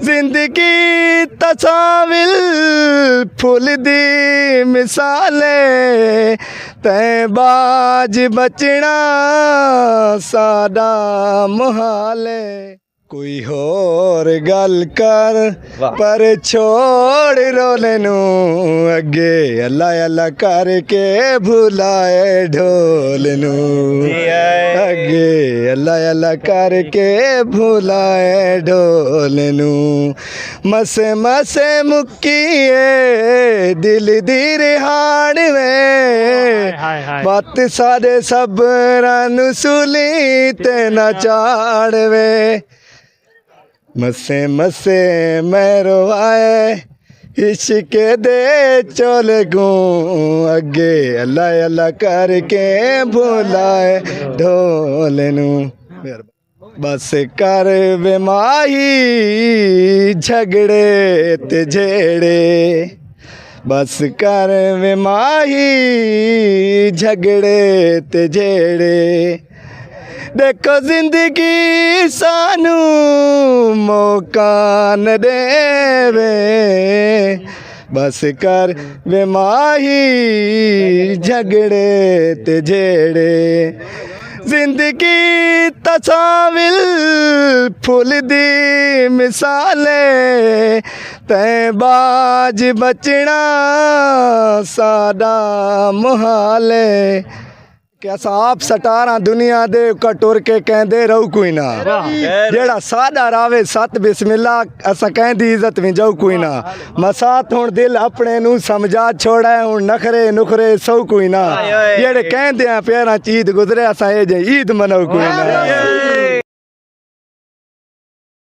जिंदगी तसाविल फुल दी मिसाले तैं बाज बचना साडा मुहाले कोई होर गल कर पर छोड़ रोले नू अगे अल्लाह अल्लाह करके भुलाए ढोल नू अगे अल्लाह अल्लाह करके भुलाए ढोल नू मसे मसे मुक्कीए दिल दी रिहाड़ में बात सारे सबरां नू सूली ते ना चाड़वे मसे मसे मैरो आए इश्क दे चोल गूं अगे अल्लाह अल्लाह करके भुलाए ढोल नू बस कर वे माही झगड़े ते झेड़े बस कर वे माही झगड़े ते झेड़े देखो जिंदगी सानू मौका न देवे बस कर वे माही झगड़े ते झेड़े जिंदगी तसाविल फुल दी मिसाले तैं बाज बचना साडा मुहाले कि अस आप सटारा दुनिया दे टुर के कहते रहू कोई ना जेड़ा सादा रावे सत बिस्मिल्ला अस कहती इज्जत भी जाऊ कोई ना मसात हूँ दिल अपने नू समझा छोड़ा हूँ नखरे नुखरे सौ कोई ना जेड़े कहते हैं प्यारा ईद गुजरे असा ईद मनाऊ कोई ना।